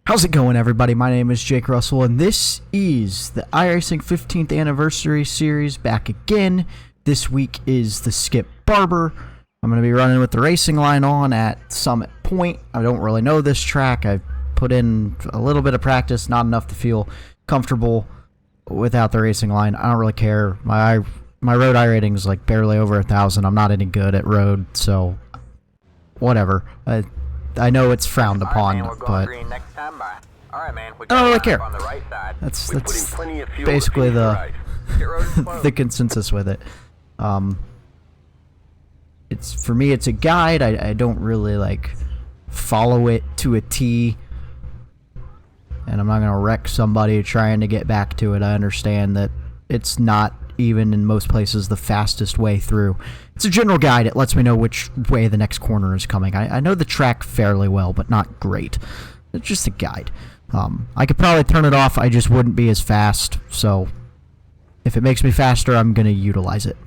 How's it going, everybody? My name is Jake Russell, and this is the iRacing 15th Anniversary Series back again. This week is the Skip Barber. I'm going to be running with the racing line on at Summit Point. I don't really know this track. I've put in a little bit of practice, not enough to feel comfortable without the racing line. I don't really care. My road iRating is like barely over 1,000. I'm not any good at road, so whatever. I know it's frowned upon, but I don't really care. That's basically the the consensus with it. It's for me, it's a guide. I don't really like follow it to a T, and I'm not gonna wreck somebody trying to get back to it. I understand that it's not even in most places the fastest way through. It's a general guide. It lets me know which way the next corner is coming. I know the track fairly well, but not great. It's just a guide. I could probably turn it off. I just wouldn't be as fast. So if it makes me faster, I'm going to utilize it.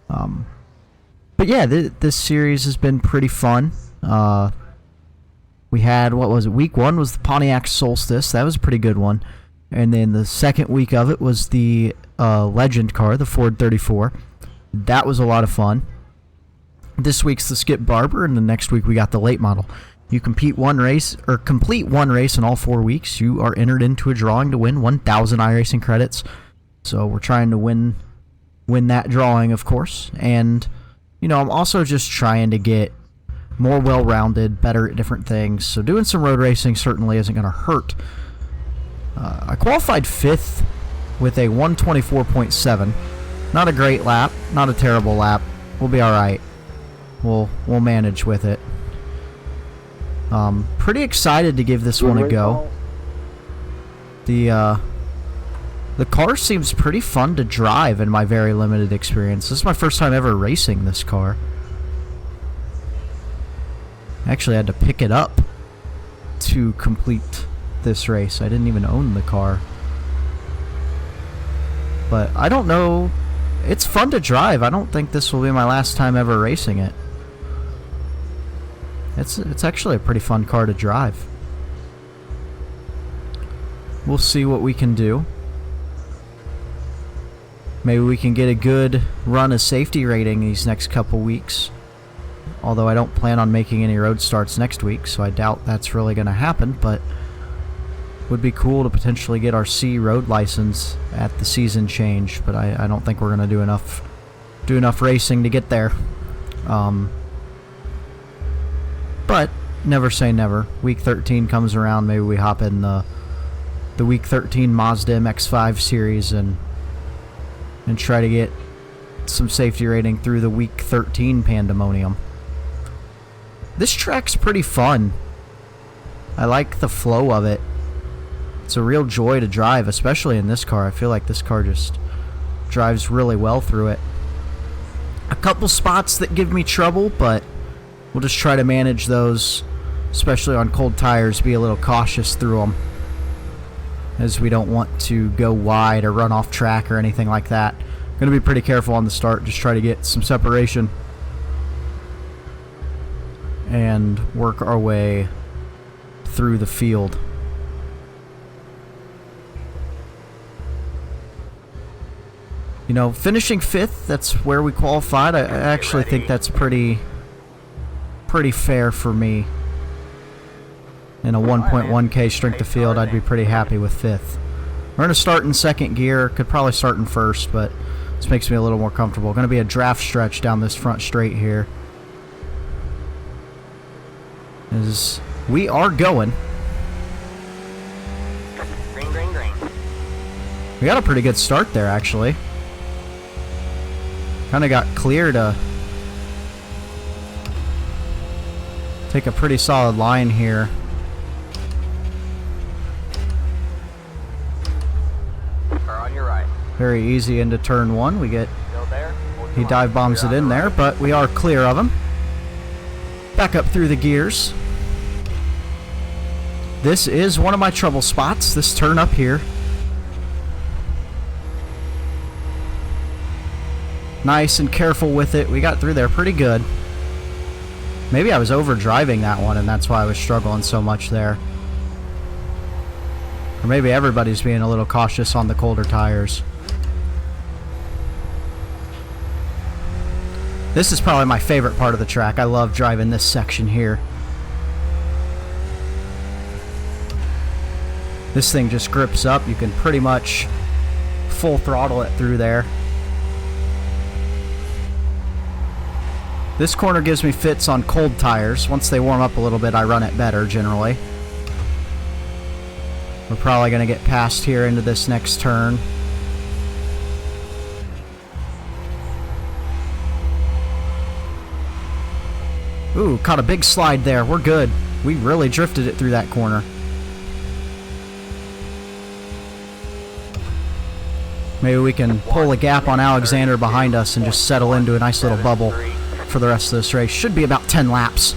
But yeah, this series has been pretty fun. We had, what was it? Week 1 was the Pontiac Solstice. That was a pretty good one. And then the second week of it was the Legend car, the Ford 34. That was a lot of fun. This week's the Skip Barber, and the next week we got the late model. You complete one race in all 4 weeks. You are entered into a drawing to win 1,000 iRacing credits. So we're trying to win that drawing, of course. And you know, I'm also just trying to get more well-rounded, better at different things. So doing some road racing certainly isn't going to hurt. I qualified 5th with a 124.7. Not a great lap, not a terrible lap. We'll be all right. We'll manage with it. Pretty excited to give this one a go. The car seems pretty fun to drive in my very limited experience. This is my first time ever racing this car. I actually had to pick it up to complete this race. I didn't even own the car. But I don't know. It's fun to drive. I don't think this will be my last time ever racing it. It's actually a pretty fun car to drive. We'll see what we can do. Maybe we can get a good run of safety rating these next couple weeks. Although I don't plan on making any road starts next week, so I doubt that's really going to happen, but would be cool to potentially get our C road license at the season change, but I don't think we're going to do enough racing to get there. But never say never. Week 13 comes around, maybe we hop in the Week 13 Mazda MX-5 series and try to get some safety rating through the Week 13 pandemonium. This track's pretty fun. I like the flow of it. It's a real joy to drive, especially in this car. I feel like this car just drives really well through it. A couple spots that give me trouble, but we'll just try to manage those, especially on cold tires. Be a little cautious through them, as we don't want to go wide or run off track or anything like that. Going to be pretty careful on the start. Just try to get some separation and work our way through the field. You know, finishing 5th, that's where we qualified. I actually think that's pretty fair for me. In a 1.1K strength of field, I'd be pretty happy with 5th. We're going to start in second gear. Could probably start in first, but this makes me a little more comfortable. Going to be a draft stretch down this front straight here. As we are going. Green, green, green. We got a pretty good start there, actually. Kind of got clear to take a pretty solid line here. Car on your right. Very easy into turn 1. We get, he dive bombs it in there, but we are clear of him. Back up through the gears. This is one of my trouble spots, this turn up here. Nice and careful with it. We got through there pretty good. Maybe I was over driving that one and that's why I was struggling so much there. Or maybe everybody's being a little cautious on the colder tires. This is probably my favorite part of the track. I love driving this section here. This thing just grips up. You can pretty much full throttle it through there. This corner gives me fits on cold tires. Once they warm up a little bit, I run it better generally. We're probably going to get past here into this next turn. Ooh, caught a big slide there. We're good. We really drifted it through that corner. Maybe we can pull a gap on Alexander behind us and just settle into a nice little bubble for the rest of this race. Should be about 10 laps.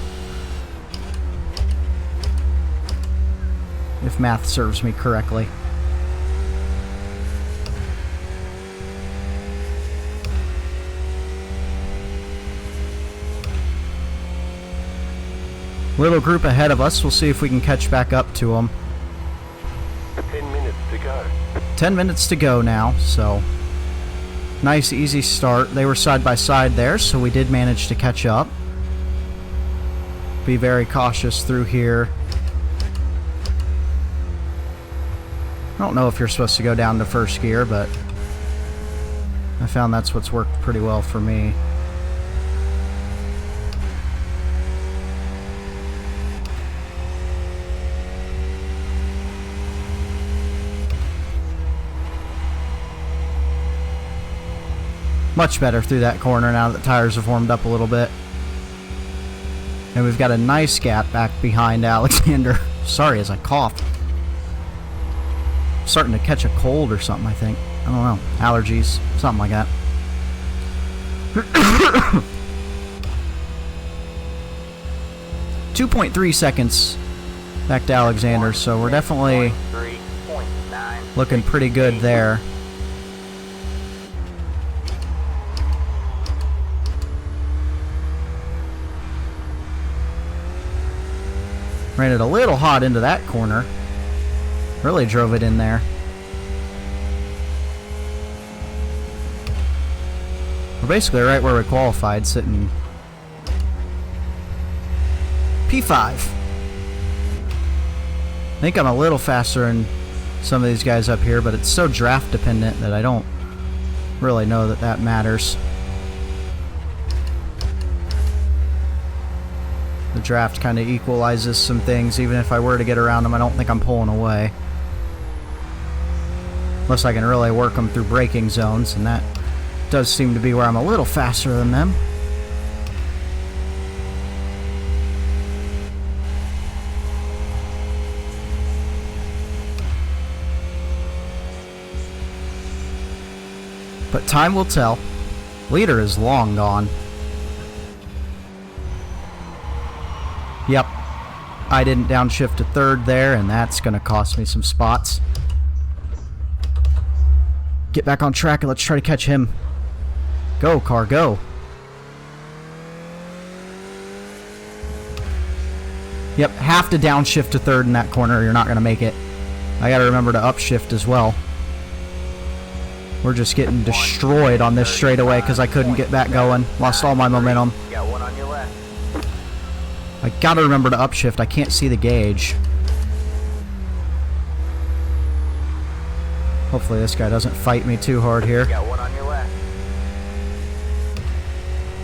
If math serves me correctly. Little group ahead of us. We'll see if we can catch back up to them. 10 minutes to go. 10 minutes to go now, so nice easy start. They were side by side there, so we did manage to catch up. Be very cautious through here. I don't know if you're supposed to go down to first gear, but I found that's what's worked pretty well for me. Much better through that corner now that the tires have warmed up a little bit. And we've got a nice gap back behind Alexander. Sorry as I coughed. Starting to catch a cold or something, I think. I don't know. Allergies. Something like that. 2.3 seconds back to Alexander, so we're definitely looking pretty good there. Ran it a little hot into that corner. Really drove it in there. We're basically right where we qualified, sitting P5. I think I'm a little faster than some of these guys up here, but it's so draft dependent that I don't really know that that matters. The draft kind of equalizes some things. Even if I were to get around them, I don't think I'm pulling away. Unless I can really work them through braking zones, and that does seem to be where I'm a little faster than them. But time will tell. Leader is long gone. Yep, I didn't downshift to third there, and that's going to cost me some spots. Get back on track and let's try to catch him. Go, car, go. Yep, have to downshift to third in that corner or you're not going to make it. I got to remember to upshift as well. We're just getting destroyed on this straightaway because I couldn't get back going. Lost all my momentum. Got one on your left. I gotta remember to upshift. I can't see the gauge. Hopefully this guy doesn't fight me too hard here. Got one on your left.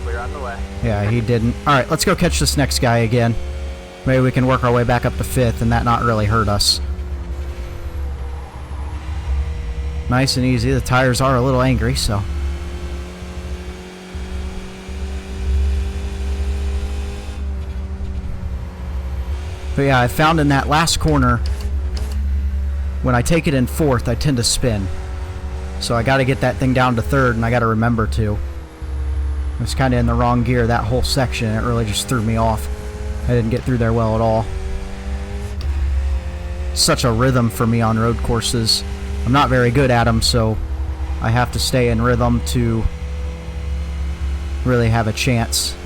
Clear on the left. Yeah, he didn't. Alright, let's go catch this next guy again. Maybe we can work our way back up to fifth and that not really hurt us. Nice and easy. The tires are a little angry, so... But yeah, I found in that last corner, when I take it in fourth, I tend to spin. So I got to get that thing down to third, and I got to remember to. I was kind of in the wrong gear that whole section, and it really just threw me off. I didn't get through there well at all. Such a rhythm for me on road courses. I'm not very good at them, so I have to stay in rhythm to really have a chance.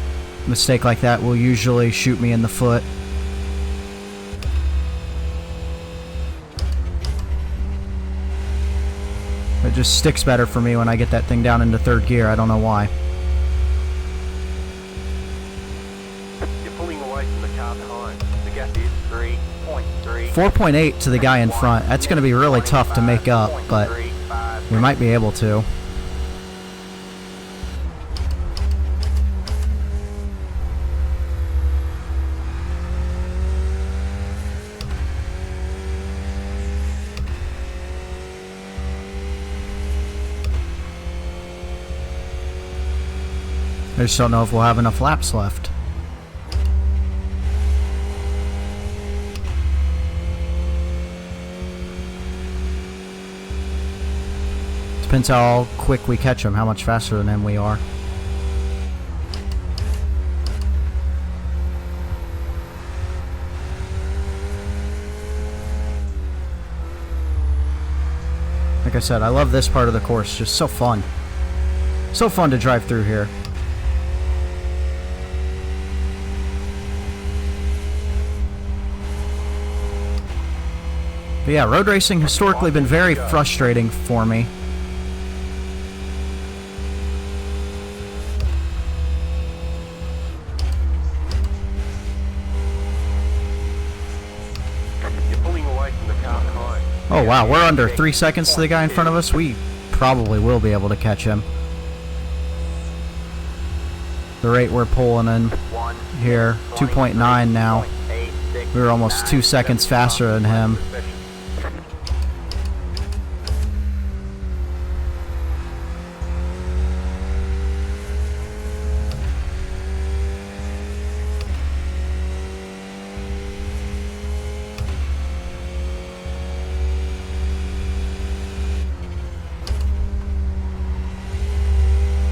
A mistake like that will usually shoot me in the foot. It just sticks better for me when I get that thing down into third gear. I don't know why. You're pulling away from the car behind. The gap is 3.3. 4.8 to the guy in front. That's going to be really tough to make up, but we might be able to. I just don't know if we'll have enough laps left. Depends how quick we catch him, how much faster than him we are. Like I said, I love this part of the course. Just so fun. So fun to drive through here. But yeah, road racing historically been very frustrating for me. You're pulling away from the car behind. Oh wow, we're under 3 seconds to the guy in front of us. We probably will be able to catch him. The rate we're pulling in here, 2.9 now. We were almost 2 seconds faster than him.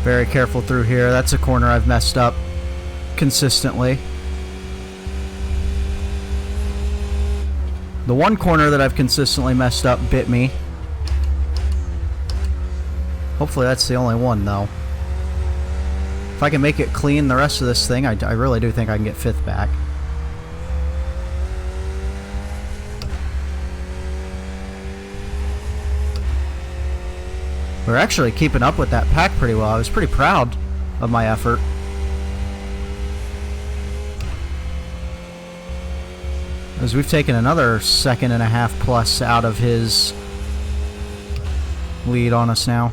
Very careful through here. That's a corner I've messed up consistently. The one corner that I've consistently messed up bit me. Hopefully that's the only one, though. If I can make it clean the rest of this thing, I really do think I can get 5th back. We're actually keeping up with that pack pretty well. I was pretty proud of my effort. As we've taken another 1.5 seconds plus out of his lead on us now.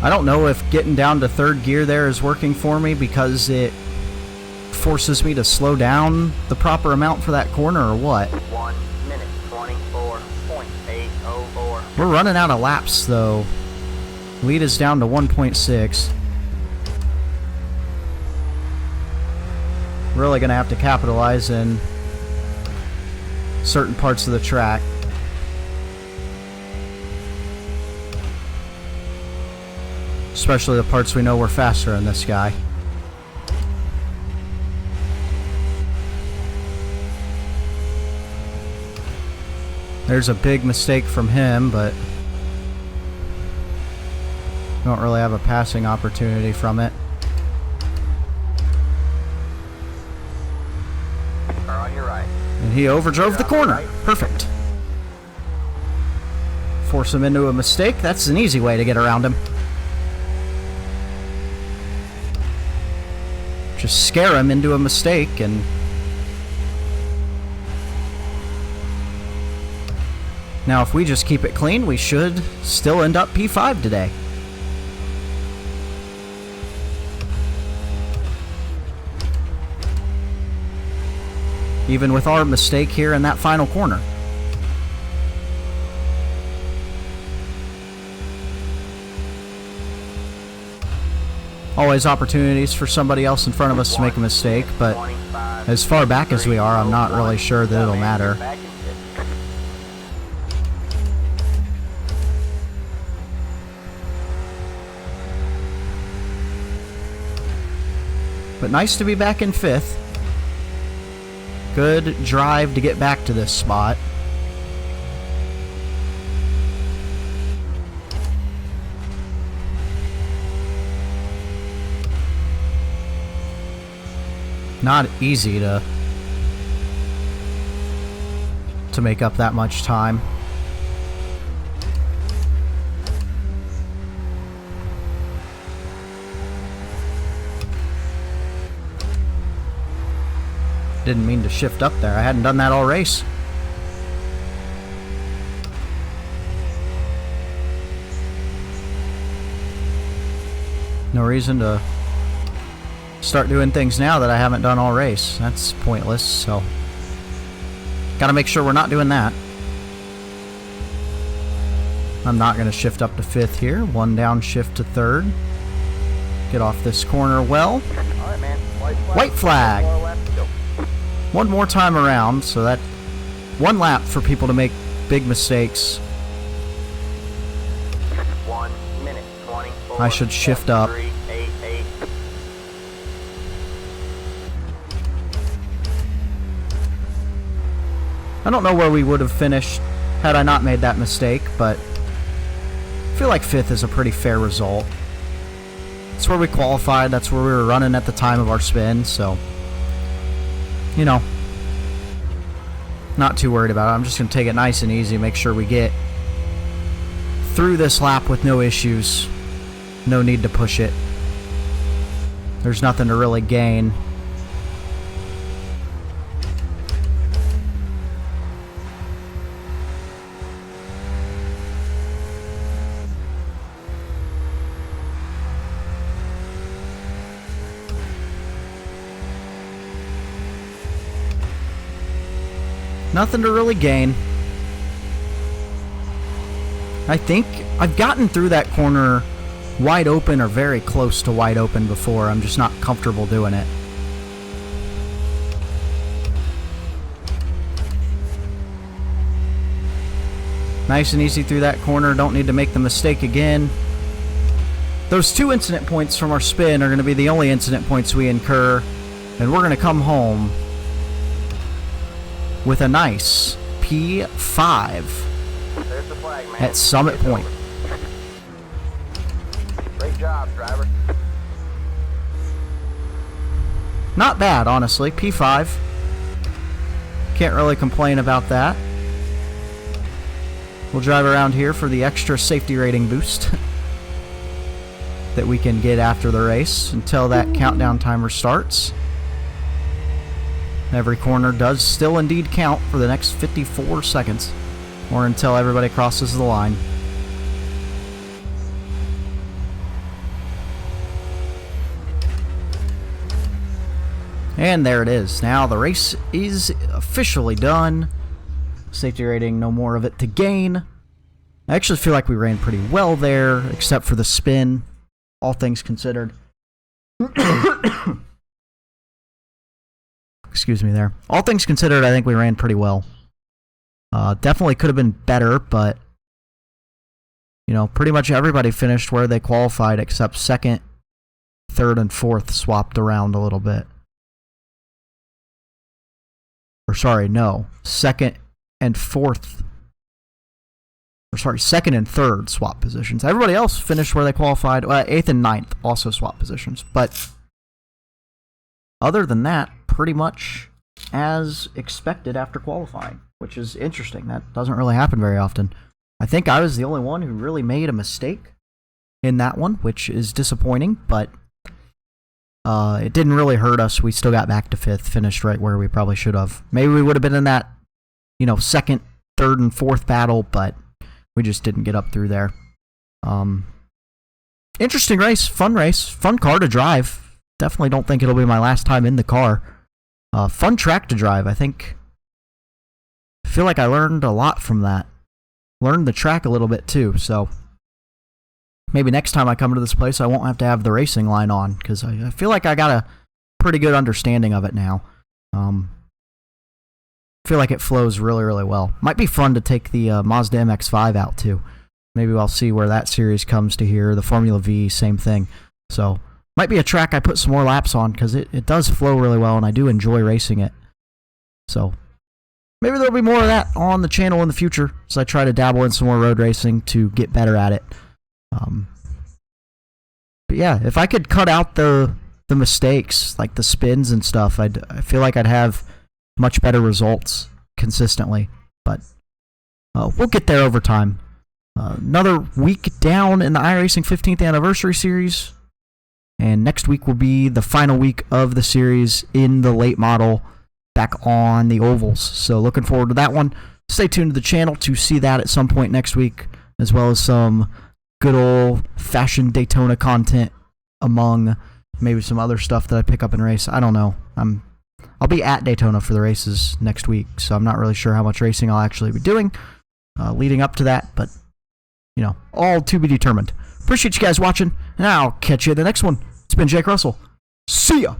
I don't know if getting down to 3rd gear there is working for me because it forces me to slow down the proper amount for that corner or what. 1 minute 24.804. We're running out of laps though. Lead is down to 1.6. Really gonna have to capitalize in certain parts of the track. Especially the parts we know we're faster than this guy. There's a big mistake from him, but don't really have a passing opportunity from it. Car on your right. And he overdrove the corner. Perfect. Force him into a mistake. That's an easy way to get around him. Just scare him into a mistake and... Now if we just keep it clean, we should still end up P5 today. Even with our mistake here in that final corner. Always opportunities for somebody else in front of us to make a mistake, but as far back as we are, I'm not really sure that it'll matter. But nice to be back in 5th. Good drive to get back to this spot. Not easy to to make up that much time. Didn't mean to shift up there. I hadn't done that all race. No reason to start doing things now that I haven't done all race. That's pointless, so gotta make sure we're not doing that. I'm not gonna shift up to 5th here. 1 down, shift to 3rd. Get off this corner well. Alright, man. White flag. 4 laps to go. One more time around, so that 1 lap for people to make big mistakes. 1 minute 24. I should shift up. 388. I don't know where we would have finished had I not made that mistake, but I feel like 5th is a pretty fair result. That's where we qualified, that's where we were running at the time of our spin, so, you know, not too worried about it. I'm just going to take it nice and easy, make sure we get through this lap with no issues. No need to push it. There's nothing to really gain. Nothing to really gain. I think I've gotten through that corner wide open or very close to wide open before. I'm just not comfortable doing it. Nice and easy through that corner. Don't need to make the mistake again. Those 2 incident points from our spin are going to be the only incident points we incur, and we're going to come home with a nice P5 There's the flag, man. at Summit It's Point. over. Great job, driver. Not bad, honestly. P5. Can't really complain about that. We'll drive around here for the extra safety rating boost that we can get after the race until that countdown timer starts. Every corner does still indeed count for the next 54 seconds, or until everybody crosses the line. And there it is. Now the race is officially done. Safety rating, no more of it to gain. I actually feel like we ran pretty well there, except for the spin, all things considered. Excuse me there. All things considered, I think we ran pretty well. Definitely could have been better, but, you know, pretty much everybody finished where they qualified except 2nd, 3rd, and 4th swapped around a little bit. Or sorry, no. 2nd and 4th. Or sorry, 2nd and 3rd swap positions. Everybody else finished where they qualified. 8th and 9th also swap positions. But other than that, pretty much as expected after qualifying, which is interesting. That doesn't really happen very often. I think I was the only one who really made a mistake in that one, which is disappointing, but it didn't really hurt us. We still got back to 5th, finished right where we probably should have. Maybe we would have been in that, 2nd, 3rd, and 4th battle, but we just didn't get up through there. Interesting race, fun car to drive. Definitely don't think it'll be my last time in the car. Fun track to drive. I feel like I learned a lot from that. Learned the track a little bit too, so maybe next time I come to this place I won't have to have the racing line on, because I feel like I got a pretty good understanding of it now. I feel like it flows really, really well. Might be fun to take the Mazda MX-5 out too. Maybe I'll see where that series comes to here. The Formula V, same thing. So might be a track I put some more laps on, because it does flow really well and I do enjoy racing it. So maybe there'll be more of that on the channel in the future as I try to dabble in some more road racing to get better at it. But yeah, if I could cut out the mistakes, like the spins and stuff, I feel like I'd have much better results consistently. but we'll get there over time. Another week down in the iRacing 15th anniversary series, and next week will be the final week of the series in the late model back on the ovals. So looking forward to that one. Stay tuned to the channel to see that at some point next week, as well as some good old-fashioned Daytona content among maybe some other stuff that I pick up in race. I don't know. I'll be at Daytona for the races next week, so I'm not really sure how much racing I'll actually be doing leading up to that, but all to be determined. Appreciate you guys watching, and I'll catch you in the next one. It's been Jake Russell. See ya!